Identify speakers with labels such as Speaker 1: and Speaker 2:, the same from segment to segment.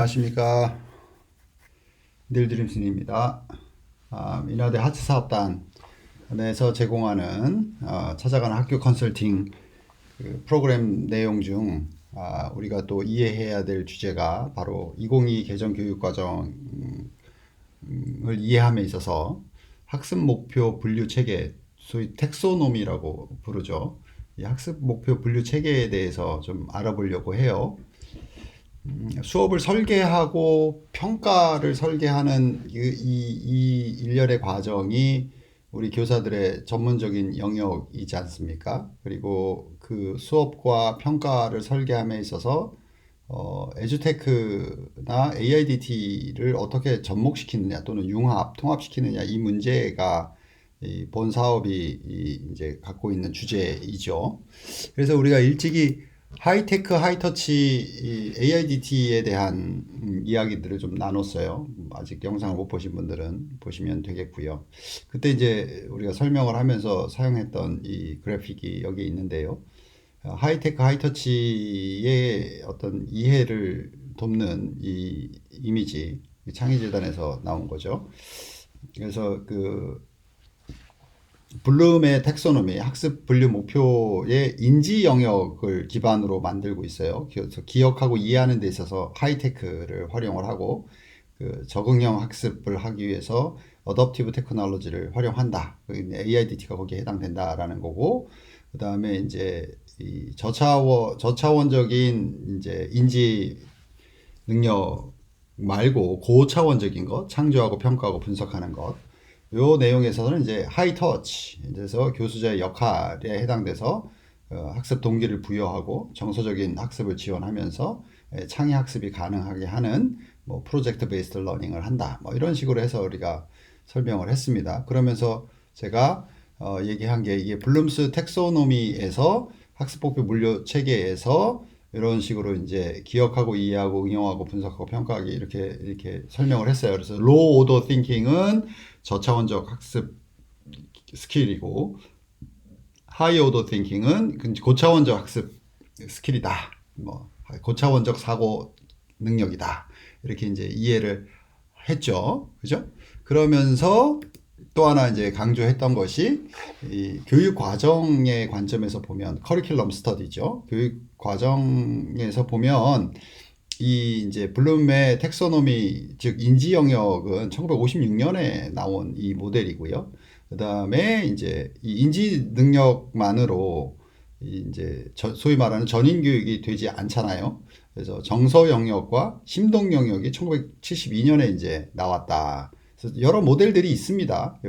Speaker 1: 안녕하십니까. 닐드림슨입니다. 인하대 하트사업단에서 제공하는 찾아가는 학교 컨설팅 그 프로그램 내용 중 우리가 또 이해해야 될 주제가 바로 2022 개정 교육과정을 이해함에 있어서 학습 목표 분류 체계, 소위 텍소노미라고 부르죠. 이 학습 목표 분류 체계에 대해서 좀 알아보려고 해요. 수업을 설계하고 평가를 설계하는 이 일련의 과정이 우리 교사들의 전문적인 영역이지 않습니까? 그리고 그 수업과 평가를 설계함에 있어서 에듀테크나 AIDT를 어떻게 접목시키느냐 또는 융합, 통합시키느냐 이 문제가 본 사업이 이제 갖고 있는 주제이죠. 그래서 우리가 일찍이 하이테크, 하이터치 AIDT에 대한 이야기들을 좀 나눴어요. 아직 영상을 못 보신 분들은 보시면 되겠고요. 그때 이제 우리가 설명을 하면서 사용했던 이 그래픽이 여기 있는데요. 하이테크, 하이터치의 어떤 이해를 돕는 이 이미지, 창의재단에서 나온 거죠. 그래서 그 블룸의 텍소노미, 학습 분류 목표의 인지 영역을 기반으로 만들고 있어요. 그래서 기억하고 이해하는 데 있어서 하이테크를 활용을 하고 그 적응형 학습을 하기 위해서 어댑티브 테크놀로지를 활용한다. AIDT가 거기에 해당된다라는 거고, 그 다음에 이제 이 저차원적인 이제 인지 능력 말고 고차원적인 것, 창조하고 평가하고 분석하는 것. 요 내용에서는 이제 하이 터치, 그래서 교수자의 역할에 해당돼서 학습 동기를 부여하고 정서적인 학습을 지원하면서 창의 학습이 가능하게 하는 뭐 프로젝트 베이스드 러닝을 한다. 뭐 이런 식으로 해서 우리가 설명을 했습니다. 그러면서 제가 얘기한 게 이게 블룸스 텍소노미에서 학습 목표 분류 체계에서 이런 식으로 이제 기억하고 이해하고 응용하고 분석하고 평가하기 이렇게 설명을 했어요. 그래서 로우 오더 띵킹은 저차원적 학습 스킬이고 하이 오더 띵킹은 고차원적 학습 스킬이다. 뭐 고차원적 사고 능력이다. 이렇게 이제 이해를 했죠. 그죠? 그러면서 또 하나 이제 강조했던 것이 이 교육 과정의 관점에서 보면 커리큘럼 스터디죠. 교육 과정에서 보면 이 이제 블룸의 텍소노미 즉 인지 영역은 1956년에 나온 이 모델이고요. 그다음에 이제 이 인지 능력만으로 이제 소위 말하는 전인 교육이 되지 않잖아요. 그래서 정서 영역과 심동 영역이 1972년에 이제 나왔다. 그래서 여러 모델들이 있습니다.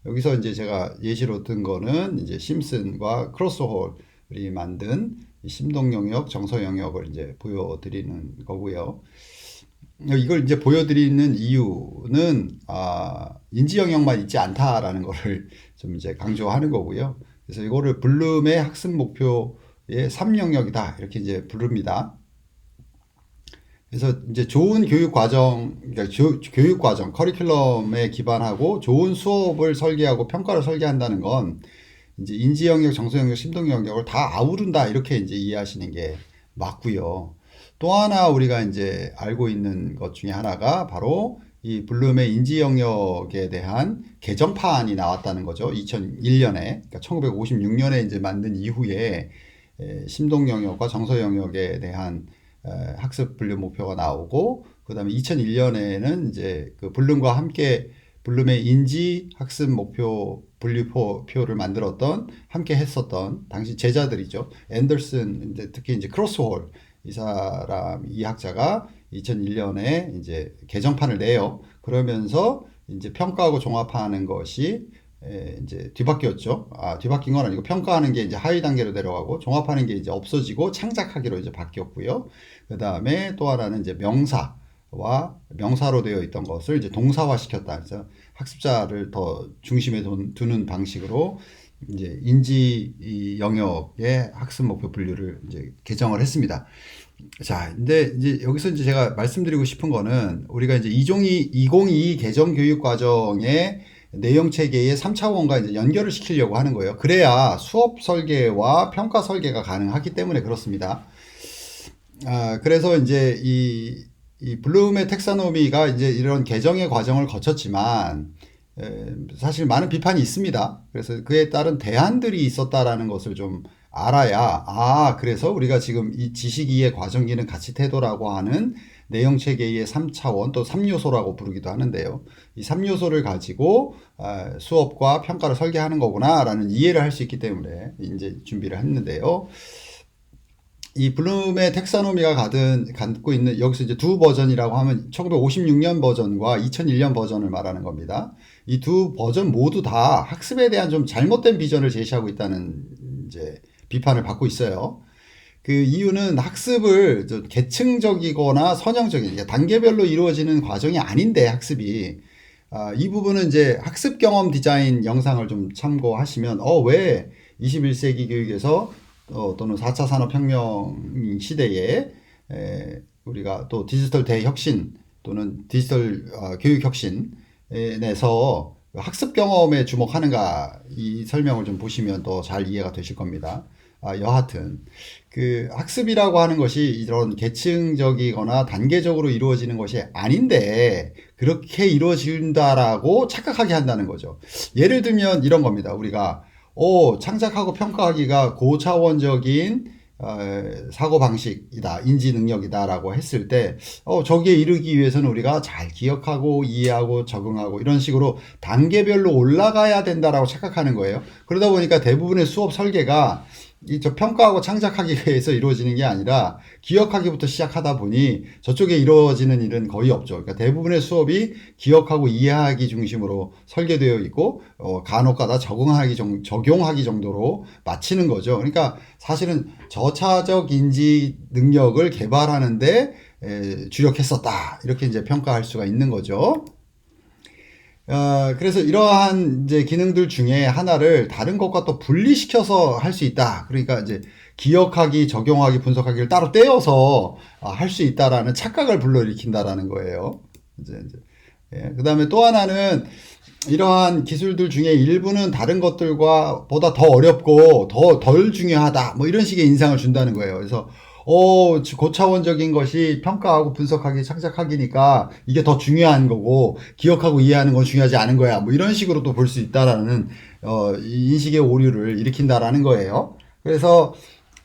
Speaker 1: 여기서 이제 제가 예시로 든 거는 이제 심슨과 크로스홀이 만든 심동 영역, 정서 영역을 이제 보여드리는 거고요. 이걸 이제 보여드리는 이유는 인지 영역만 있지 않다라는 거를 좀 이제 강조하는 거고요. 그래서 이거를 블룸의 학습 목표의 3영역이다 이렇게 이제 부릅니다. 그래서 이제 좋은 교육 과정, 그러니까 교육 과정, 커리큘럼에 기반하고 좋은 수업을 설계하고 평가를 설계한다는 건 이제 인지 영역, 정서 영역, 심동 영역을 다 아우른다 이렇게 이제 이해하시는 게 맞고요. 또 하나 우리가 이제 알고 있는 것 중에 하나가 바로 이 블룸의 인지 영역에 대한 개정판이 나왔다는 거죠. 2001년에, 그러니까 1956년에 이제 만든 이후에 심동 영역과 정서 영역에 대한 학습 분류 목표가 나오고, 그 다음에 2001년에는 이제 그 블룸과 함께 블룸의 인지 학습 목표 분류표를 만들었던, 함께 했었던 당시 제자들이죠. 앤더슨, 특히 이제 크로스홀 이 학자가 2001년에 이제 개정판을 내요. 그러면서 이제 평가하고 종합하는 것이 이제 뒤바뀌었죠. 뒤바뀐 건 아니고 평가하는 게 이제 하위 단계로 내려가고 종합하는 게 이제 없어지고 창작하기로 이제 바뀌었고요. 그 다음에 또 하나는 이제 명사와 명사로 되어 있던 것을 이제 동사화 시켰다. 그래서 학습자를 더 중심에 두는 방식으로 이제 인지 영역의 학습 목표 분류를 이제 개정을 했습니다. 자, 근데 이제 여기서 이제 제가 말씀드리고 싶은 거는 우리가 이제 2022 개정 교육 과정의 내용 체계의 3차원과 이제 연결을 시키려고 하는 거예요. 그래야 수업 설계와 평가 설계가 가능하기 때문에 그렇습니다. 그래서 이제 이 블룸의 텍사노미가 이제 이런 개정의 과정을 거쳤지만 사실 많은 비판이 있습니다. 그래서 그에 따른 대안들이 있었다라는 것을 좀 알아야, 그래서 우리가 지금 이 지식이해 과정기능 가치 태도라고 하는 내용 체계의 3차원 또 3요소라고 부르기도 하는데요. 이 3요소를 가지고 수업과 평가를 설계하는 거구나라는 이해를 할 수 있기 때문에 이제 준비를 했는데요. 이 블룸의 텍사노미가 갖고 있는 여기서 이제 두 버전이라고 하면 1956년 버전과 2001년 버전을 말하는 겁니다. 이 두 버전 모두 다 학습에 대한 좀 잘못된 비전을 제시하고 있다는 이제 비판을 받고 있어요. 그 이유는 학습을 계층적이거나 선형적인 단계별로 이루어지는 과정이 아닌데 학습이 이 부분은 이제 학습 경험 디자인 영상을 좀 참고하시면 왜 21세기 교육에서 또는 4차 산업혁명 시대에 우리가 또 디지털 대혁신 또는 디지털 교육혁신에서 학습 경험에 주목하는가 이 설명을 좀 보시면 더 잘 이해가 되실 겁니다. 여하튼 그 학습이라고 하는 것이 이런 계층적이거나 단계적으로 이루어지는 것이 아닌데 그렇게 이루어진다라고 착각하게 한다는 거죠. 예를 들면 이런 겁니다. 우리가 창작하고 평가하기가 고차원적인 사고방식이다, 인지능력이다 라고 했을 때 저기에 이르기 위해서는 우리가 잘 기억하고 이해하고 적응하고 이런 식으로 단계별로 올라가야 된다라고 착각하는 거예요. 그러다 보니까 대부분의 수업 설계가 저 평가하고 창작하기에서 이루어지는 게 아니라 기억하기부터 시작하다 보니 저쪽에 이루어지는 일은 거의 없죠. 그러니까 대부분의 수업이 기억하고 이해하기 중심으로 설계되어 있고 간혹가다 적용하기 정도로 마치는 거죠. 그러니까 사실은 저차적 인지 능력을 개발하는데 주력했었다. 이렇게 이제 평가할 수가 있는 거죠. 그래서 이러한 이제 기능들 중에 하나를 다른 것과 또 분리시켜서 할 수 있다. 그러니까 이제 기억하기, 적용하기, 분석하기를 따로 떼어서 할 수 있다라는 착각을 불러일으킨다라는 거예요. 그 다음에 또 하나는 이러한 기술들 중에 일부는 다른 것들과 보다 더 어렵고 덜 중요하다. 뭐 이런 식의 인상을 준다는 거예요. 그래서 고차원적인 것이 평가하고 분석하기, 창작하기니까 이게 더 중요한 거고 기억하고 이해하는 건 중요하지 않은 거야. 뭐 이런 식으로도 볼 수 있다라는 인식의 오류를 일으킨다라는 거예요. 그래서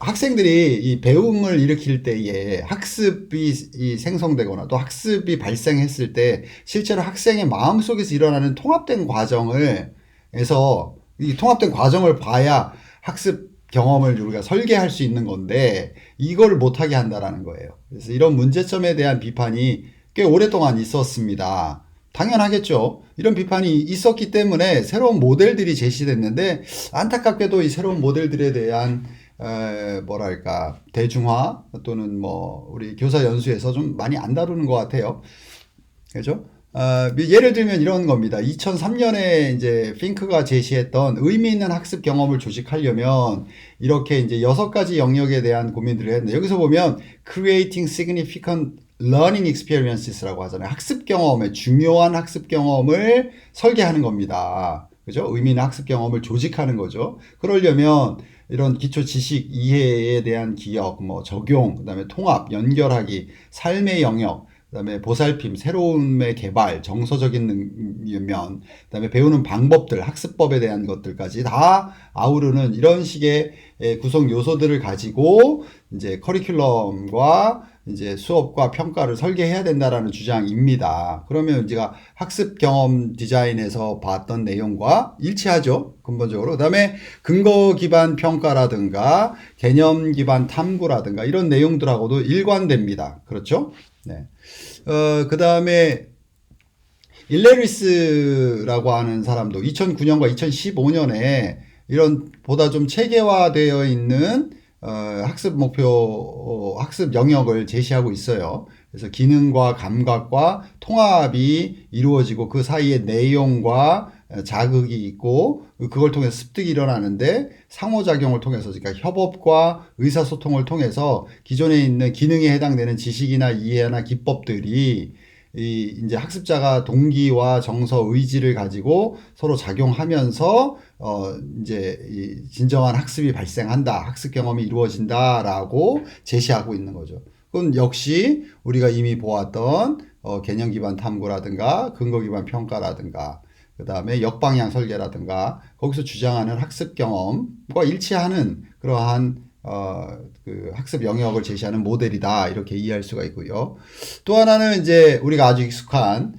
Speaker 1: 학생들이 이 배움을 일으킬 때에 학습이 생성되거나 또 학습이 발생했을 때 실제로 학생의 마음속에서 일어나는 통합된 과정을 이 통합된 과정을 봐야 학습 경험을 우리가 설계할 수 있는 건데 이걸 못하게 한다라는 거예요. 그래서 이런 문제점에 대한 비판이 꽤 오랫동안 있었습니다. 당연하겠죠. 이런 비판이 있었기 때문에 새로운 모델들이 제시됐는데 안타깝게도 이 새로운 모델들에 대한 대중화 또는 우리 교사 연수에서 좀 많이 안 다루는 것 같아요. 그죠? 예를 들면 이런 겁니다. 2003년에 이제 핑크가 제시했던 의미 있는 학습 경험을 조직하려면 이렇게 이제 6가지 영역에 대한 고민들을 했는데 여기서 보면 creating significant learning experiences라고 하잖아요. 중요한 학습 경험을 설계하는 겁니다. 그죠? 의미 있는 학습 경험을 조직하는 거죠. 그러려면 이런 기초 지식 이해에 대한 기억, 적용, 그다음에 통합, 연결하기, 삶의 영역, 그다음에 보살핌, 새로움의 개발, 정서적인 면, 그다음에 배우는 방법들, 학습법에 대한 것들까지 다 아우르는 이런 식의 구성 요소들을 가지고 이제 커리큘럼과 이제 수업과 평가를 설계해야 된다라는 주장입니다. 그러면 제가 학습 경험 디자인에서 봤던 내용과 일치하죠. 근본적으로. 그다음에 근거 기반 평가라든가 개념 기반 탐구라든가 이런 내용들하고도 일관됩니다. 그렇죠? 네. 그다음에 일레리스라고 하는 사람도 2009년과 2015년에 이런 보다 좀 체계화되어 있는 학습 목표, 학습 영역을 제시하고 있어요. 그래서 기능과 감각과 통합이 이루어지고 그 사이에 내용과 자극이 있고 그걸 통해서 습득이 일어나는데 상호작용을 통해서 그러니까 협업과 의사소통을 통해서 기존에 있는 기능에 해당되는 지식이나 이해나 기법들이 이제 학습자가 동기와 정서, 의지를 가지고 서로 작용하면서 이제 진정한 학습이 발생한다, 학습 경험이 이루어진다라고 제시하고 있는 거죠. 그건 역시 우리가 이미 보았던 개념 기반 탐구라든가 근거 기반 평가라든가 그 다음에 역방향 설계라든가 거기서 주장하는 학습 경험과 일치하는 그러한 그 학습 영역을 제시하는 모델이다 이렇게 이해할 수가 있고요. 또 하나는 이제 우리가 아주 익숙한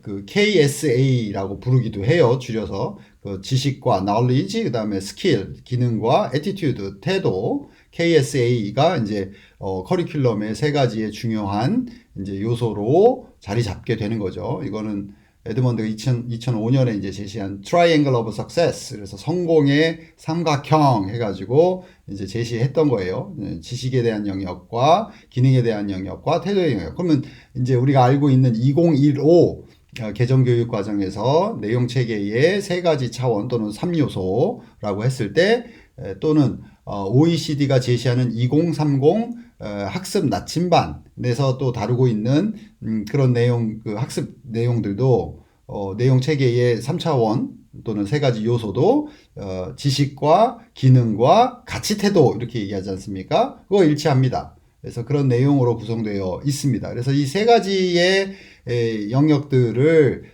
Speaker 1: 그 KSA라고 부르기도 해요. 줄여서 그 지식과 knowledge, 그 다음에 스킬, 기능과 attitude, 태도. KSA가 이제 커리큘럼의 세 가지의 중요한 이제 요소로 자리 잡게 되는 거죠. 이거는 에드먼드가 2005년에 이제 제시한 Triangle of Success, 그래서 성공의 삼각형 해가지고 이제 제시했던 거예요. 지식에 대한 영역과 기능에 대한 영역과 태도의 영역. 그러면 이제 우리가 알고 있는 2015 개정교육 과정에서 내용 체계의 세 가지 차원 또는 3요소라고 했을 때 또는 OECD가 제시하는 2030 학습 나침반에서 또 다루고 있는 그런 내용, 그 학습 내용들도 내용 체계의 3차원 또는 세 가지 요소도 지식과 기능과 가치 태도 이렇게 얘기하지 않습니까? 그거 일치합니다. 그래서 그런 내용으로 구성되어 있습니다. 그래서 이 세 가지의 영역들을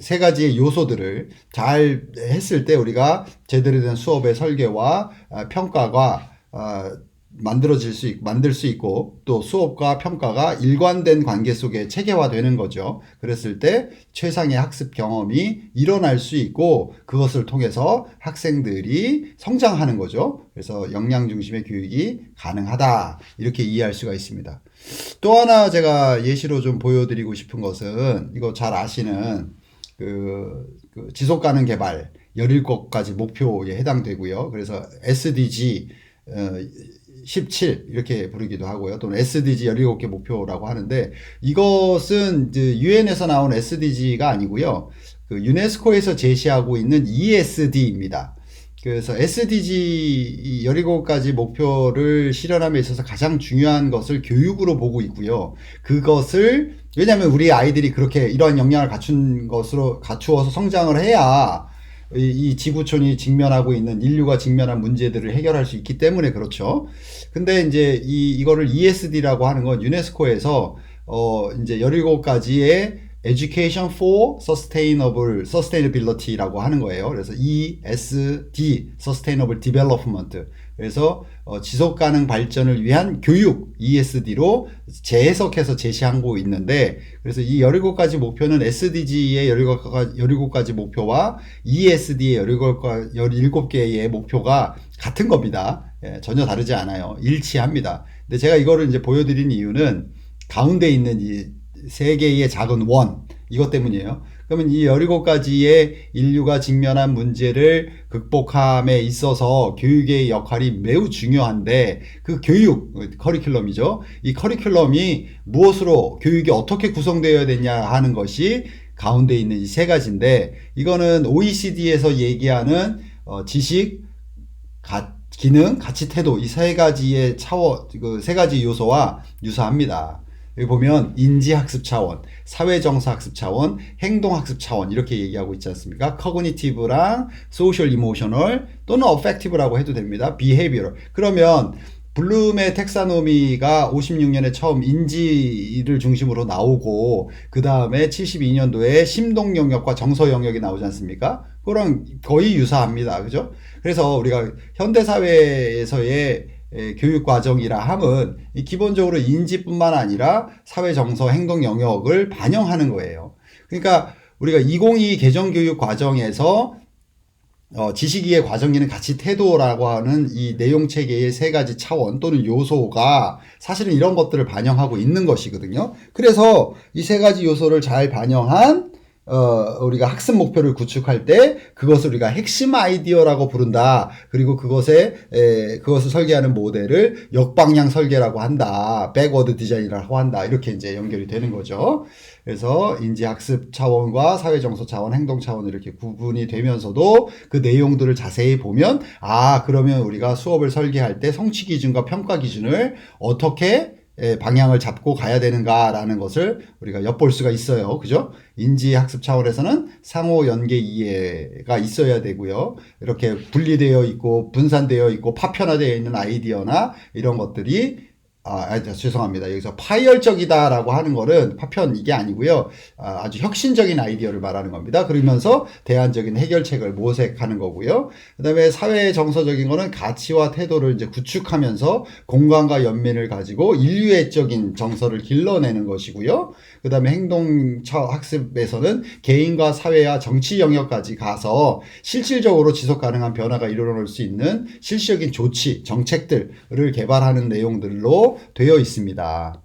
Speaker 1: 세 가지의 요소들을 잘 했을 때 우리가 제대로 된 수업의 설계와 평가가 만들 수 있고 또 수업과 평가가 일관된 관계 속에 체계화되는 거죠. 그랬을 때 최상의 학습 경험이 일어날 수 있고 그것을 통해서 학생들이 성장하는 거죠. 그래서 역량 중심의 교육이 가능하다 이렇게 이해할 수가 있습니다. 또 하나 제가 예시로 좀 보여드리고 싶은 것은 이거 잘 아시는 그 지속 가능 개발 17가지 목표에 해당되고요. 그래서 SDG 17 이렇게 부르기도 하고요. 또는 SDG 17개 목표라고 하는데 이것은 유엔에서 나온 SDG가 아니고요. 그 유네스코에서 제시하고 있는 ESD입니다. 그래서 SDG 17가지 목표를 실현함에 있어서 가장 중요한 것을 교육으로 보고 있고요. 그것을 왜냐하면 우리 아이들이 그렇게 이러한 역량을 갖추어서 성장을 해야 이 지구촌이 직면하고 있는 인류가 직면한 문제들을 해결할 수 있기 때문에 그렇죠. 근데 이제 이거를 ESD라고 하는 건 유네스코에서 이제 17가지의 Education for Sustainability라고 하는 거예요. 그래서 ESD, Sustainable Development. 그래서 지속 가능 발전을 위한 교육 ESD로 재해석해서 제시하고 있는데 그래서 이 17가지 목표는 SDG의 17가지 목표와 ESD의 17개의 목표가 같은 겁니다. 예, 전혀 다르지 않아요. 일치합니다. 근데 제가 이거를 이제 보여드린 이유는 가운데 있는 이 세 개의 작은 원 이것 때문이에요. 그러면 이 17가지의 인류가 직면한 문제를 극복함에 있어서 교육의 역할이 매우 중요한데 그 교육, 커리큘럼이죠. 이 커리큘럼이 무엇으로 교육이 어떻게 구성되어야 되냐 하는 것이 가운데 있는 이 세 가지인데 이거는 OECD에서 얘기하는 지식, 기능, 가치, 태도 이 세 가지의 차원, 그 세 가지 요소와 유사합니다. 여기 보면 인지학습 차원, 사회정서학습 차원, 행동학습 차원 이렇게 얘기하고 있지 않습니까? 커그니티브랑 소셜 이모셔널 또는 어펙티브라고 해도 됩니다. 비헤이비럴. 그러면 블룸의 텍사노미가 56년에 처음 인지를 중심으로 나오고 그 다음에 72년도에 심동 영역과 정서 영역이 나오지 않습니까? 그거랑 거의 유사합니다. 그죠? 그래서 우리가 현대사회에서의 교육 과정이라 함은 기본적으로 인지뿐만 아니라 사회 정서 행동 영역을 반영하는 거예요. 그러니까 우리가 2022 개정 교육 과정에서 지식이의 과정기는 가치 태도라고 하는 이 내용 체계의 세 가지 차원 또는 요소가 사실은 이런 것들을 반영하고 있는 것이거든요. 그래서 이 세 가지 요소를 잘 반영한 우리가 학습 목표를 구축할 때 그것을 우리가 핵심 아이디어라고 부른다. 그리고 그것을 설계하는 모델을 역방향 설계라고 한다. 백워드 디자인이라고 한다. 이렇게 이제 연결이 되는 거죠. 그래서 인지학습 차원과 사회정서 차원, 행동 차원 이렇게 구분이 되면서도 그 내용들을 자세히 보면 그러면 우리가 수업을 설계할 때 성취 기준과 평가 기준을 어떻게 방향을 잡고 가야 되는가라는 것을 우리가 엿볼 수가 있어요. 그죠? 인지학습 차원에서는 상호 연계 이해가 있어야 되고요. 이렇게 분리되어 있고 분산되어 있고 파편화되어 있는 아이디어나 이런 것들이 죄송합니다. 여기서 파열적이다라고 하는 거는 파편 이게 아니고요. 아주 혁신적인 아이디어를 말하는 겁니다. 그러면서 대안적인 해결책을 모색하는 거고요. 그다음에 사회 정서적인 거는 가치와 태도를 이제 구축하면서 공감과 연민을 가지고 인류애적인 정서를 길러내는 것이고요. 그다음에 행동처 학습에서는 개인과 사회와 정치 영역까지 가서 실질적으로 지속 가능한 변화가 일어날 수 있는 실질적인 조치, 정책들을 개발하는 내용들로 되어 있습니다.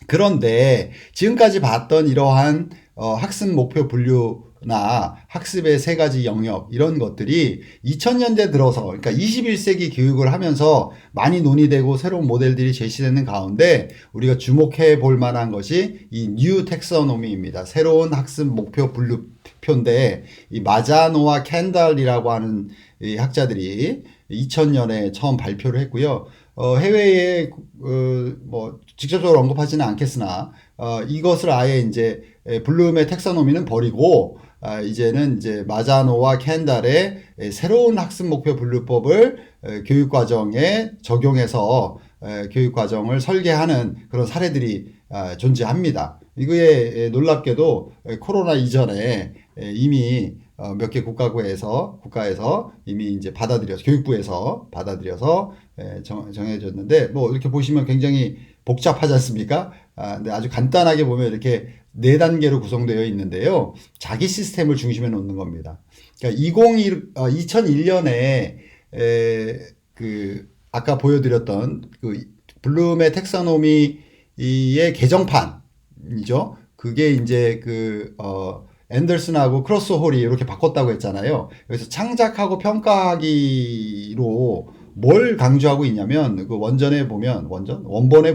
Speaker 1: 그런데 지금까지 봤던 이러한 학습 목표 분류나 학습의 세 가지 영역 이런 것들이 2000년대 들어서 그러니까 21세기 교육을 하면서 많이 논의되고 새로운 모델들이 제시되는 가운데 우리가 주목해 볼 만한 것이 이 뉴 텍서노미입니다. 새로운 학습 목표 분류표인데 이 마자노와 캔달이라고 하는 이 학자들이 2000년에 처음 발표를 했고요. 해외에 뭐 직접적으로 언급하지는 않겠으나 이것을 아예 이제 블룸의 텍서노미는 버리고 이제는 이제 마자노와 캔달의 새로운 학습 목표 분류법을 교육 과정에 적용해서 교육 과정을 설계하는 그런 사례들이 존재합니다. 이거에 놀랍게도 코로나 이전에 이미 몇 개 국가에서 이미 이제 교육부에서 받아들여서 정해졌는데, 뭐 이렇게 보시면 굉장히 복잡하지 않습니까? 근데 아주 간단하게 보면 이렇게 네 단계로 구성되어 있는데요. 자기 시스템을 중심에 놓는 겁니다. 그러니까 2001년에 아까 보여드렸던 그 블룸의 텍사노미의 개정판이죠. 그게 이제 앤더슨하고 크로스홀이 이렇게 바꿨다고 했잖아요. 그래서 창작하고 평가하기로 뭘 강조하고 있냐면 그 원본에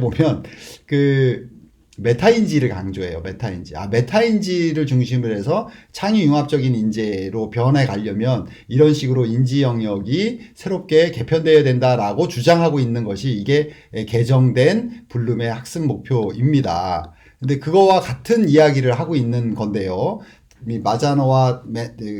Speaker 1: 보면 그 메타인지를 강조해요. 메타인지를 중심으로 해서 창의융합적인 인재로 변해 가려면 이런 식으로 인지 영역이 새롭게 개편되어야 된다라고 주장하고 있는 것이 이게 개정된 블룸의 학습 목표입니다. 근데 그거와 같은 이야기를 하고 있는 건데요. 이 마자노와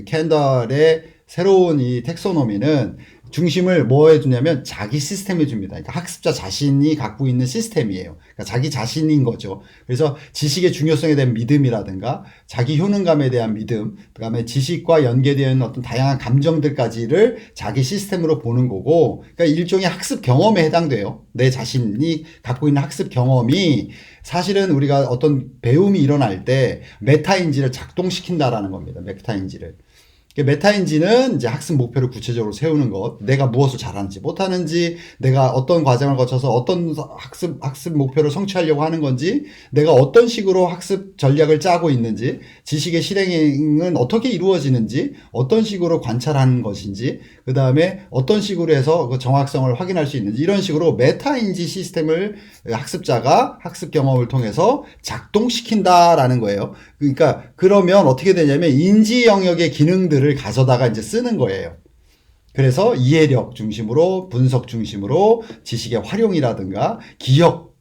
Speaker 1: 캔달의 새로운 이 텍소노미는 중심을 뭐에 두냐면 자기 시스템에 줍니다. 그러니까 학습자 자신이 갖고 있는 시스템이에요. 그러니까 자기 자신인 거죠. 그래서 지식의 중요성에 대한 믿음이라든가 자기 효능감에 대한 믿음, 그다음에 지식과 연계되어 있는 어떤 다양한 감정들까지를 자기 시스템으로 보는 거고, 그러니까 일종의 학습 경험에 해당돼요. 내 자신이 갖고 있는 학습 경험이 사실은 우리가 어떤 배움이 일어날 때 메타인지를 작동시킨다라는 겁니다. 메타인지는 이제 학습 목표를 구체적으로 세우는 것, 내가 무엇을 잘하는지 못하는지, 내가 어떤 과정을 거쳐서 어떤 학습 목표를 성취하려고 하는 건지, 내가 어떤 식으로 학습 전략을 짜고 있는지, 지식의 실행은 어떻게 이루어지는지, 어떤 식으로 관찰하는 것인지, 그 다음에 어떤 식으로 해서 그 정확성을 확인할 수 있는지, 이런 식으로 메타인지 시스템을 학습자가 학습 경험을 통해서 작동시킨다라는 거예요. 그러니까 그러면 어떻게 되냐면 인지 영역의 기능들을 가져다가 이제 쓰는 거예요. 그래서 이해력 중심으로, 분석 중심으로 지식의 활용이라든가 기억도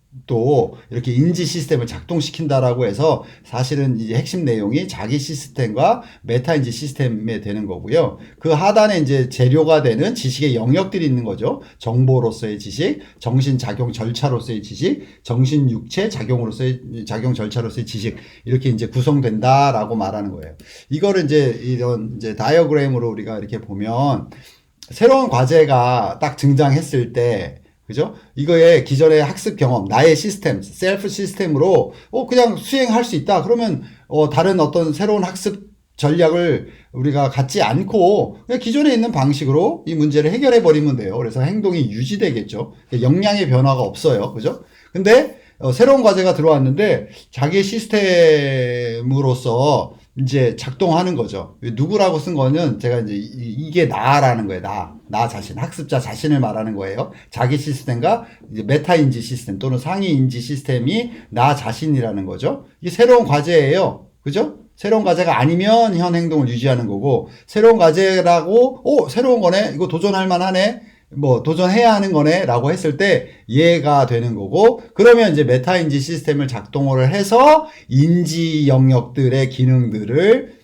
Speaker 1: 이렇게 인지 시스템을 작동시킨다라고 해서 사실은 이제 핵심 내용이 자기 시스템과 메타인지 시스템에 되는 거고요. 그 하단에 이제 재료가 되는 지식의 영역들이 있는 거죠. 정보로서의 지식, 정신작용 절차로서의 지식, 정신육체 작용 절차로서의 지식, 이렇게 이제 구성된다라고 말하는 거예요. 이거를 이제 이런 이제 다이어그램으로 우리가 이렇게 보면 새로운 과제가 딱 등장했을 때, 그죠? 이거에 기존의 학습 경험, 나의 시스템, 셀프 시스템으로 그냥 수행할 수 있다. 그러면 다른 어떤 새로운 학습 전략을 우리가 갖지 않고 그냥 기존에 있는 방식으로 이 문제를 해결해 버리면 돼요. 그래서 행동이 유지되겠죠. 역량의 변화가 없어요. 그죠? 근데 새로운 과제가 들어왔는데 자기 시스템으로서 이제 작동하는 거죠. 누구라고 쓴 거는 제가 이제 이게 나라는 거예요. 나 자신, 학습자 자신을 말하는 거예요. 자기 시스템과 이제 메타인지 시스템 또는 상위인지 시스템이 나 자신이라는 거죠. 이게 새로운 과제예요. 그죠? 새로운 과제가 아니면 현 행동을 유지하는 거고, 새로운 과제라고, 새로운 거네? 이거 도전할 만하네? 도전해야 하는 거네? 라고 했을 때 이해가 되는 거고, 그러면 이제 메타인지 시스템을 작동을 해서 인지 영역들의 기능들을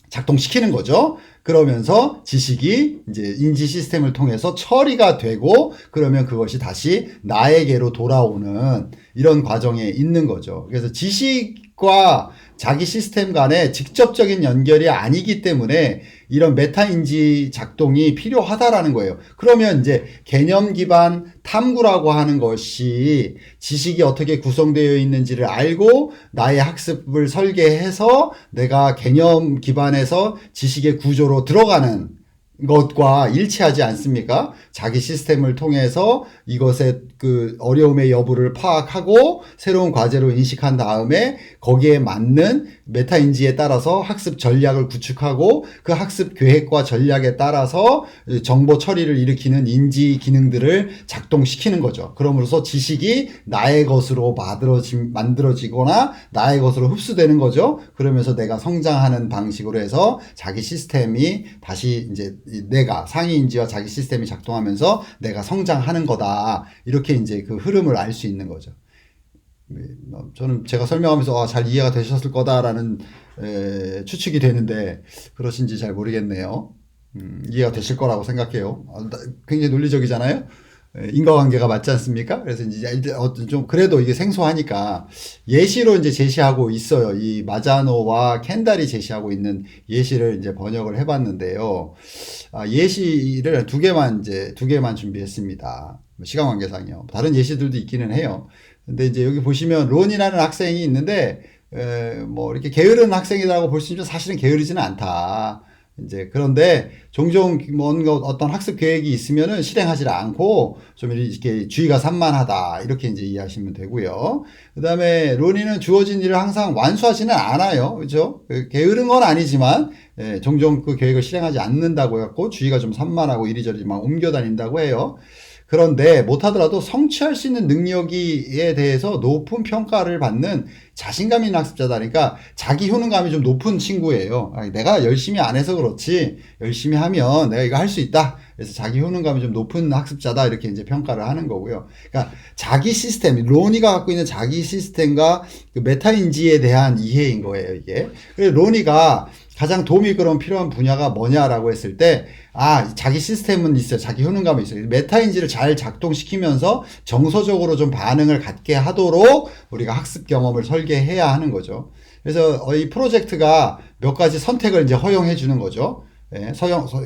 Speaker 1: 작동시키는 거죠. 그러면서 지식이 이제 인지 시스템을 통해서 처리가 되고 그러면 그것이 다시 나에게로 돌아오는 이런 과정에 있는 거죠. 그래서 지식과 자기 시스템 간의 직접적인 연결이 아니기 때문에 이런 메타인지 작동이 필요하다라는 거예요. 그러면 이제 개념 기반 탐구라고 하는 것이 지식이 어떻게 구성되어 있는지를 알고 나의 학습을 설계해서 내가 개념 기반에서 지식의 구조로 들어가는 것과 일치하지 않습니까? 자기 시스템을 통해서 이것의 그 어려움의 여부를 파악하고 새로운 과제로 인식한 다음에 거기에 맞는 메타인지에 따라서 학습 전략을 구축하고 그 학습 계획과 전략에 따라서 정보 처리를 일으키는 인지 기능들을 작동시키는 거죠. 그럼으로써 지식이 나의 것으로 만들어지거나 나의 것으로 흡수되는 거죠. 그러면서 내가 성장하는 방식으로 해서 자기 시스템이 다시 이제 내가 상위인지와 자기 시스템이 작동하면서 내가 성장하는 거다. 이렇게 이제 그 흐름을 알 수 있는 거죠. 저는 제가 설명하면서 잘 이해가 되셨을 거다라는 추측이 되는데 그러신지 잘 모르겠네요. 이해가 되실 거라고 생각해요. 굉장히 논리적이잖아요. 인과관계가 맞지 않습니까? 그래서 이제 좀 그래도 이게 생소하니까 예시로 이제 제시하고 있어요. 이 마자노와 켄달이 제시하고 있는 예시를 이제 번역을 해봤는데요. 예시를 두 개만 준비했습니다. 시간 관계상요. 다른 예시들도 있기는 해요. 근데 이제 여기 보시면 론이라는 학생이 있는데 뭐 이렇게 게으른 학생이라고 볼 수 있지만 사실은 게으르지는 않다. 이제 그런데 종종 뭔가 어떤 학습 계획이 있으면은 실행하지 않고 좀 이렇게 주의가 산만하다 이렇게 이제 이해하시면 되고요. 그다음에 론이는 주어진 일을 항상 완수하지는 않아요, 그렇죠? 게으른 건 아니지만 종종 그 계획을 실행하지 않는다고 해갖고 주의가 좀 산만하고 이리저리 막 옮겨 다닌다고 해요. 그런데 못하더라도 성취할 수 있는 능력에 대해서 높은 평가를 받는 자신감 있는 학습자다. 그러니까 자기 효능감이 좀 높은 친구예요. 내가 열심히 안 해서 그렇지 열심히 하면 내가 이거 할 수 있다. 그래서 자기 효능감이 좀 높은 학습자다. 이렇게 이제 평가를 하는 거고요. 그러니까 자기 시스템, 로니가 갖고 있는 자기 시스템과 그 메타인지에 대한 이해인 거예요, 이게. 그래서 로니가 가장 도움이 그럼 필요한 분야가 뭐냐라고 했을 때, 자기 시스템은 있어요. 자기 효능감은 있어요. 메타인지를 잘 작동시키면서 정서적으로 좀 반응을 갖게 하도록 우리가 학습 경험을 설계해야 하는 거죠. 그래서 이 프로젝트가 몇 가지 선택을 이제 허용해 주는 거죠.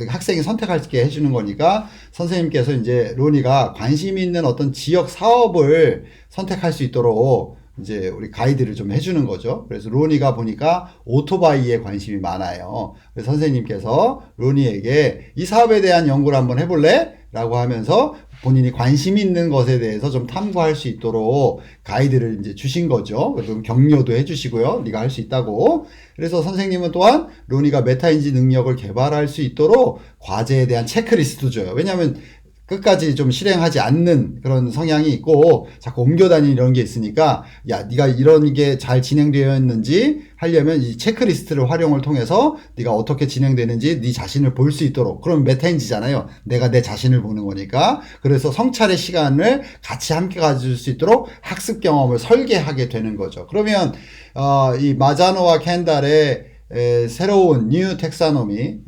Speaker 1: 학생이 선택할 수 있게 해주는 거니까 선생님께서 이제 로니가 관심 있는 어떤 지역 사업을 선택할 수 있도록 이제 우리 가이드를 좀 해주는 거죠. 그래서 로니가 보니까 오토바이에 관심이 많아요. 그래서 선생님께서 로니에게 이 사업에 대한 연구를 한번 해볼래? 라고 하면서 본인이 관심 있는 것에 대해서 좀 탐구할 수 있도록 가이드를 이제 주신 거죠. 그래서 격려도 해주시고요. 네가 할 수 있다고. 그래서 선생님은 또한 로니가 메타인지 능력을 개발할 수 있도록 과제에 대한 체크리스트도 줘요. 왜냐하면 끝까지 좀 실행하지 않는 그런 성향이 있고 자꾸 옮겨 다니는 이런 게 있으니까 네가 이런 게 잘 진행되어 있는지 하려면 이 체크리스트를 활용을 통해서 네가 어떻게 진행되는지 네 자신을 볼 수 있도록 그럼 메타인지잖아요. 내가 내 자신을 보는 거니까 그래서 성찰의 시간을 같이 함께 가질 수 있도록 학습 경험을 설계하게 되는 거죠. 그러면 이 마자노와 켄달의 새로운 뉴 텍사노미가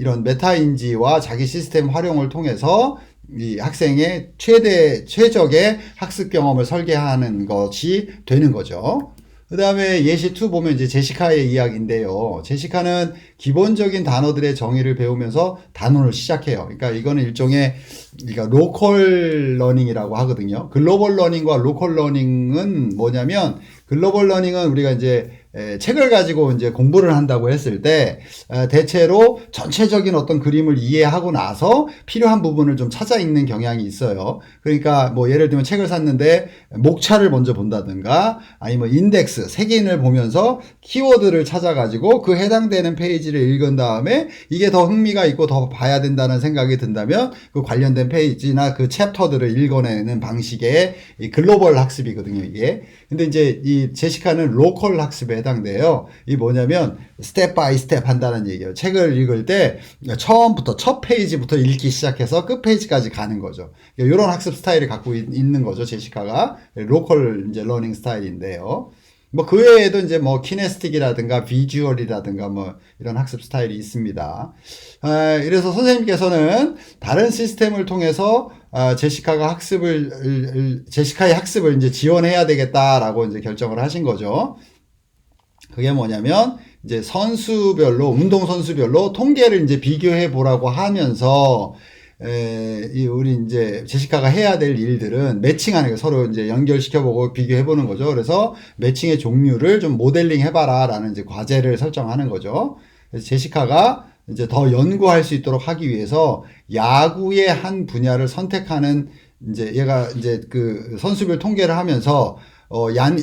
Speaker 1: 이런 메타인지와 자기 시스템 활용을 통해서 이 학생의 최적의 학습 경험을 설계하는 것이 되는 거죠. 그 다음에 예시 2 보면 이제 제시카의 이야기인데요. 제시카는 기본적인 단어들의 정의를 배우면서 단원을 시작해요. 그러니까 이거는 일종의 로컬 러닝이라고 하거든요. 글로벌 러닝과 로컬 러닝은 뭐냐면 글로벌 러닝은 우리가 이제 책을 가지고 이제 공부를 한다고 했을 때 대체로 전체적인 어떤 그림을 이해하고 나서 필요한 부분을 좀 찾아 읽는 경향이 있어요. 그러니까 뭐 예를 들면 책을 샀는데 목차를 먼저 본다든가 아니면 인덱스 색인을 보면서 키워드를 찾아가지고 그 해당되는 페이지를 읽은 다음에 이게 더 흥미가 있고 더 봐야 된다는 생각이 든다면 그 관련된 페이지나 그 챕터들을 읽어내는 방식의 이 글로벌 학습이거든요, 이게. 근데 이제 이 제시카는 로컬 학습에 해당돼요. 이 뭐냐면 스텝 바이 스텝 한다는 얘기예요. 책을 읽을 때 처음부터 첫 페이지부터 읽기 시작해서 끝 페이지까지 가는 거죠. 이런 학습 스타일을 갖고 있는 거죠. 제시카가 로컬 이제 러닝 스타일인데요. 뭐 그 외에도 이제 뭐 키네스틱이라든가 비주얼이라든가 뭐 이런 학습 스타일이 있습니다. 이래서 선생님께서는 다른 시스템을 통해서 제시카의 학습을 이제 지원해야 되겠다라고 이제 결정을 하신 거죠. 그게 뭐냐면 이제 운동 선수별로 통계를 이제 비교해 보라고 하면서 우리 이제 제시카가 해야 될 일들은 매칭하는 거, 서로 이제 연결시켜보고 비교해보는 거죠. 그래서 매칭의 종류를 좀 모델링 해봐라라는 이제 과제를 설정하는 거죠. 그래서 제시카가 이제 더 연구할 수 있도록 하기 위해서 야구의 한 분야를 선택하는, 이제 얘가 이제 그 선수별 통계를 하면서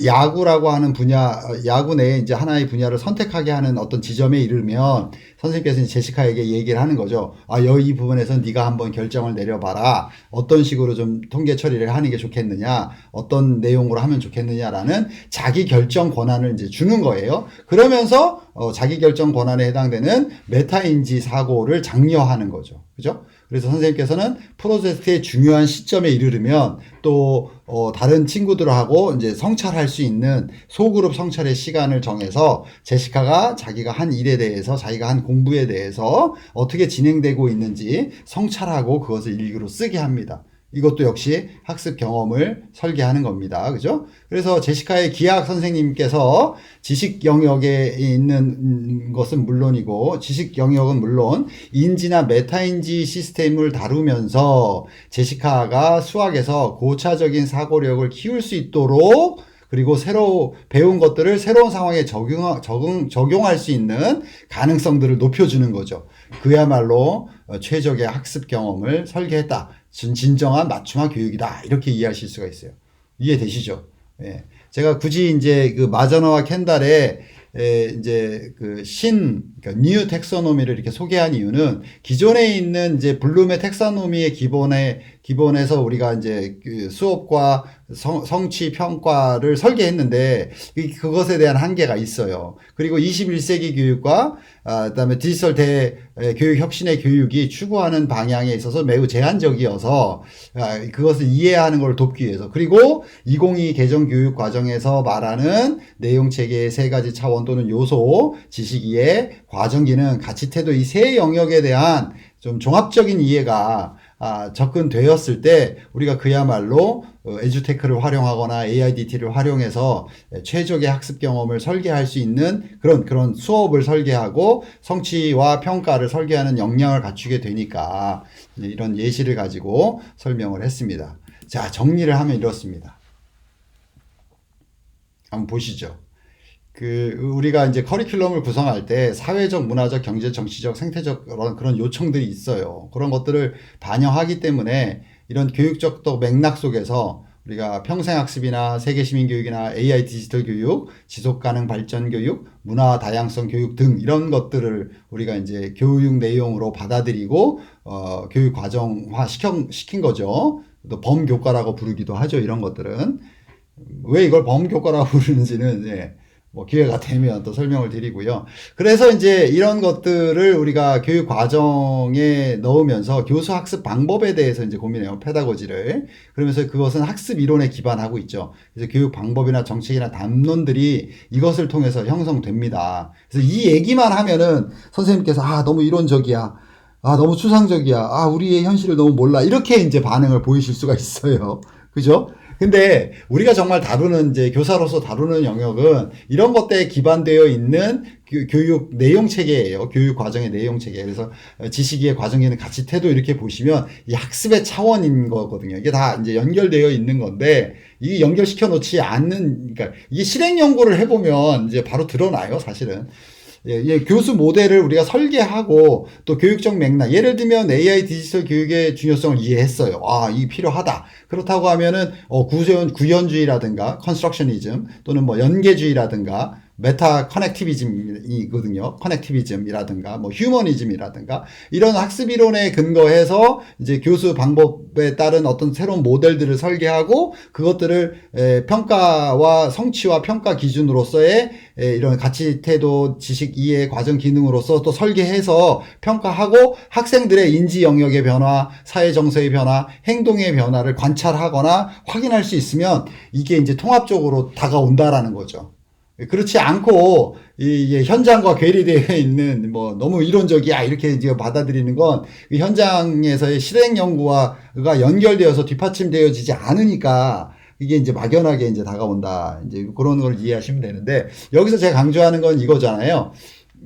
Speaker 1: 야구라고 하는 분야, 야구 내에 이제 하나의 분야를 선택하게 하는 어떤 지점에 이르면 선생님께서 제시카에게 얘기를 하는 거죠. 이 부분에서 네가 한번 결정을 내려봐라. 어떤 식으로 좀 통계 처리를 하는 게 좋겠느냐, 어떤 내용으로 하면 좋겠느냐라는 자기 결정 권한을 이제 주는 거예요. 그러면서 자기 결정 권한에 해당되는 메타인지 사고를 장려하는 거죠. 그죠? 그래서 선생님께서는 프로젝트의 중요한 시점에 이르르면 또 다른 친구들하고 이제 성찰할 수 있는 소그룹 성찰의 시간을 정해서 제시카가 자기가 한 일에 대해서, 자기가 한 공부에 대해서 어떻게 진행되고 있는지 성찰하고 그것을 일기로 쓰게 합니다. 이것도 역시 학습 경험을 설계하는 겁니다. 그죠? 그래서 제시카의 기하학 선생님께서 지식 영역에 있는 것은 물론이고, 지식 영역은 물론 인지나 메타인지 시스템을 다루면서 제시카가 수학에서 고차적인 사고력을 키울 수 있도록, 그리고 새로 배운 것들을 새로운 상황에 적용할 수 있는 가능성들을 높여주는 거죠. 그야말로 최적의 학습 경험을 설계했다. 진정한 맞춤화 교육이다. 이렇게 이해하실 수가 있어요. 이해되시죠? 예. 제가 굳이 이제 그 마저너와 켄달의 이제 그러니까 뉴 텍소노미를 이렇게 소개한 이유는, 기존에 있는 이제 블룸의 텍소노미의 기본에서 우리가 이제 그 수업과 성취 평가를 설계했는데 그것에 대한 한계가 있어요. 그리고 21세기 교육과 그다음에 디지털 교육 혁신의 교육이 추구하는 방향에 있어서 매우 제한적이어서 그것을 이해하는 걸 돕기 위해서, 그리고 2022 개정 교육 과정에서 말하는 내용 체계의 세 가지 차원 또는 요소, 지식 이해, 과정 기능, 가치 태도, 이 세 영역에 대한 좀 종합적인 이해가 접근되었을 때 우리가 그야말로 에듀테크를 활용하거나 AIDT를 활용해서 최적의 학습 경험을 설계할 수 있는 그런 수업을 설계하고 성취와 평가를 설계하는 역량을 갖추게 되니까 이런 예시를 가지고 설명을 했습니다. 자, 정리를 하면 이렇습니다. 한번 보시죠. 우리가 이제 커리큘럼을 구성할 때 사회적, 문화적, 경제, 정치적, 생태적 그런 요청들이 있어요. 그런 것들을 반영하기 때문에 이런 교육적 또 맥락 속에서 우리가 평생학습이나 세계시민교육이나 AI 디지털 교육, 지속가능 발전 교육, 문화 다양성 교육 등 이런 것들을 우리가 이제 교육 내용으로 받아들이고 교육 과정화 시킨 거죠. 또 범교과라고 부르기도 하죠. 이런 것들은. 왜 이걸 범교과라고 부르는지는 뭐 기회가 되면 또 설명을 드리고요. 그래서 이제 이런 것들을 우리가 교육 과정에 넣으면서 교수 학습 방법에 대해서 이제 고민해요. 페다고지를. 그러면서 그것은 학습 이론에 기반하고 있죠. 그래서 교육 방법이나 정책이나 담론들이 이것을 통해서 형성됩니다. 그래서 이 얘기만 하면은 선생님께서 너무 이론적이야. 너무 추상적이야. 우리의 현실을 너무 몰라. 이렇게 이제 반응을 보이실 수가 있어요. 그죠? 근데 우리가 정말 이제 교사로서 다루는 영역은 이런 것들에 기반되어 있는 교육 내용 체계예요. 교육 과정의 내용 체계. 그래서 지식의 과정에는 가치 태도 이렇게 보시면 이 학습의 차원인 거거든요. 이게 다 이제 연결되어 있는 건데, 이 연결시켜 놓지 않는, 그러니까 이게 실행 연구를 해보면 이제 바로 드러나요, 사실은. 교수 모델을 우리가 설계하고 또 교육적 맥락, 예를 들면 AI 디지털 교육의 중요성을 이해했어요. 이게 필요하다. 그렇다고 하면은 구현주의라든가 컨스트럭셔니즘 또는 뭐 연계주의라든가 메타 커넥티비즘이거든요. 커넥티비즘이라든가 뭐 휴머니즘이라든가 이런 학습 이론에 근거해서 이제 교수 방법에 따른 어떤 새로운 모델들을 설계하고 그것들을 평가와 성취와 평가 기준으로서의 이런 가치 태도, 지식 이해, 과정 기능으로서 또 설계해서 평가하고 학생들의 인지 영역의 변화, 사회 정서의 변화, 행동의 변화를 관찰하거나 확인할 수 있으면 이게 이제 통합적으로 다가온다라는 거죠. 그렇지 않고 이 현장과 괴리되어 있는 뭐 너무 이론적이야 이렇게 이제 받아들이는 건 그 현장에서의 실행 연구와가 연결되어서 뒷받침되어지지 않으니까 이게 이제 막연하게 이제 다가온다. 이제 그런 걸 이해하시면 되는데 여기서 제가 강조하는 건 이거잖아요.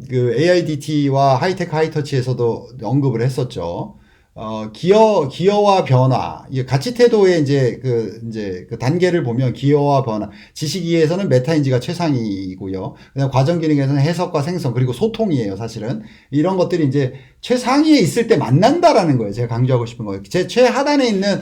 Speaker 1: 그 AIDT와 하이테크 하이터치에서도 언급을 했었죠. 기여와 변화, 이 가치 태도의 이제 그 단계를 보면 기여와 변화, 지식 이해에서는 메타인지가 최상위이고요. 그다음 과정 기능에서는 해석과 생성, 그리고 소통이에요, 사실은. 이런 것들이 이제 최상위에 있을 때 만난다라는 거예요. 제가 강조하고 싶은 거예요. 제 최하단에 있는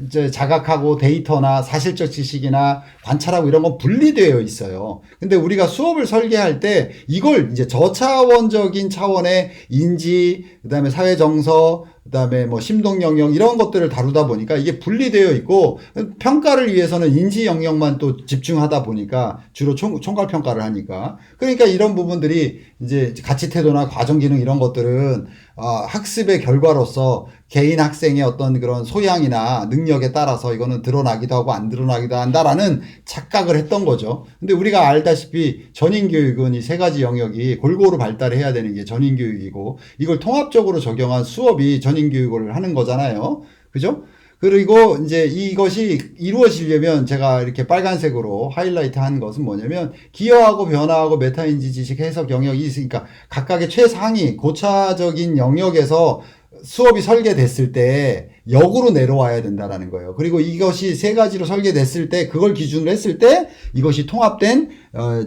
Speaker 1: 이제 자각하고 데이터나 사실적 지식이나 관찰하고 이런 건 분리되어 있어요. 근데 우리가 수업을 설계할 때 이걸 이제 저차원적인 차원의 인지, 그다음에 사회 정서, 그다음에 뭐 심동 영역 이런 것들을 다루다 보니까 이게 분리되어 있고 평가를 위해서는 인지 영역만 또 집중하다 보니까 주로 총괄 평가를 하니까 그러니까 이런 부분들이 이제 가치 태도나 과정 기능 이런 것들은 학습의 결과로서 개인 학생의 어떤 그런 소양이나 능력에 따라서 이거는 드러나기도 하고 안 드러나기도 한다라는 착각을 했던 거죠. 근데 우리가 알다시피 전인교육은 이 세 가지 영역이 골고루 발달해야 되는 게 전인교육이고 이걸 통합적으로 적용한 수업이 전인교육을 하는 거잖아요. 그죠? 그리고 이제 이것이 이루어지려면 제가 이렇게 빨간색으로 하이라이트 한 것은 뭐냐면 기여하고 변화하고 메타인지 지식 해석 영역이 있으니까 각각의 최상위 고차적인 영역에서 수업이 설계됐을 때 역으로 내려와야 된다라는 거예요. 그리고 이것이 세 가지로 설계됐을 때 그걸 기준으로 했을 때 이것이 통합된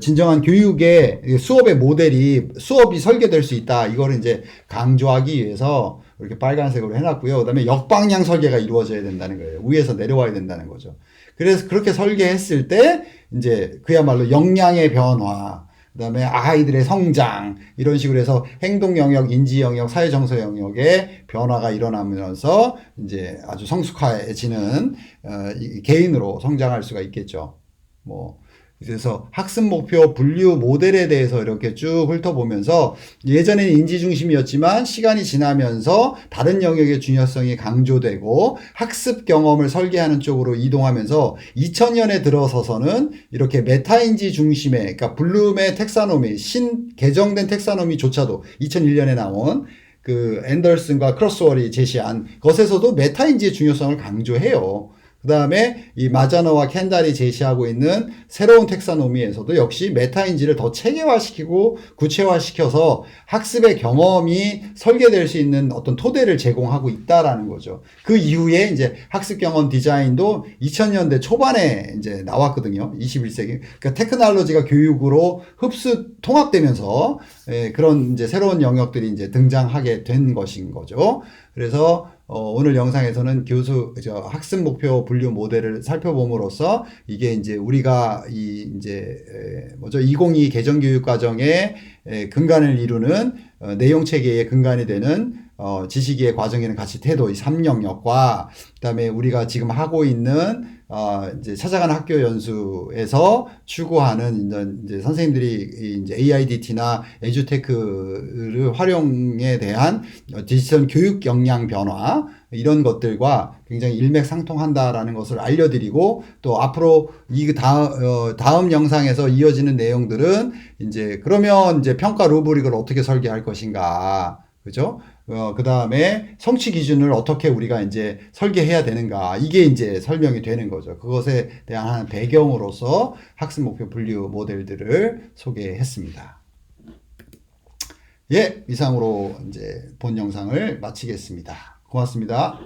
Speaker 1: 진정한 교육의 수업의 모델이 수업이 설계될 수 있다. 이거를 이제 강조하기 위해서 이렇게 빨간색으로 해놨고요. 그다음에 역방향 설계가 이루어져야 된다는 거예요. 위에서 내려와야 된다는 거죠. 그래서 그렇게 설계했을 때 이제 그야말로 역량의 변화, 그다음에 아이들의 성장 이런 식으로 해서 행동 영역, 인지 영역, 사회 정서 영역의 변화가 일어나면서 이제 아주 성숙해지는 개인으로 성장할 수가 있겠죠. 뭐 그래서 학습 목표 분류 모델에 대해서 이렇게 쭉 훑어보면서 예전에는 인지 중심이었지만 시간이 지나면서 다른 영역의 중요성이 강조되고 학습 경험을 설계하는 쪽으로 이동하면서 2000년에 들어서서는 이렇게 메타인지 중심의 그러니까 블룸의 텍사노미 개정된 텍사노미조차도 2001년에 나온 그 앤더슨과 크로스월이 제시한 것에서도 메타인지의 중요성을 강조해요. 그 다음에 이 마자너와 켄달이 제시하고 있는 새로운 텍사노미에서도 역시 메타인지를 더 체계화시키고 구체화시켜서 학습의 경험이 설계될 수 있는 어떤 토대를 제공하고 있다라는 거죠. 그 이후에 이제 학습 경험 디자인도 2000년대 초반에 이제 나왔거든요. 21세기. 그러니까 테크놀로지가 교육으로 통합되면서 그런 이제 새로운 영역들이 이제 등장하게 된 것인 거죠. 그래서 오늘 영상에서는 학습 목표 분류 모델을 살펴봄으로써 이게 이제 우리가 2022 개정 교육 과정의 근간을 이루는 내용 체계의 근간이 되는 지식의 과정에는 가치 태도 이 3영역과 그다음에 우리가 지금 하고 있는 이제 찾아가는 학교 연수에서 추구하는 이제 선생님들이 이제 AIDT나 에듀테크를 활용에 대한 디지털 교육 역량 변화 이런 것들과 굉장히 일맥상통한다라는 것을 알려드리고 또 앞으로 다음 영상에서 이어지는 내용들은 이제 그러면 이제 평가 루브릭을 어떻게 설계할 것인가, 그죠? 그 다음에 성취 기준을 어떻게 우리가 이제 설계해야 되는가. 이게 이제 설명이 되는 거죠. 그것에 대한 배경으로서 학습 목표 분류 모델들을 소개했습니다. 예, 이상으로 이제 본 영상을 마치겠습니다. 고맙습니다.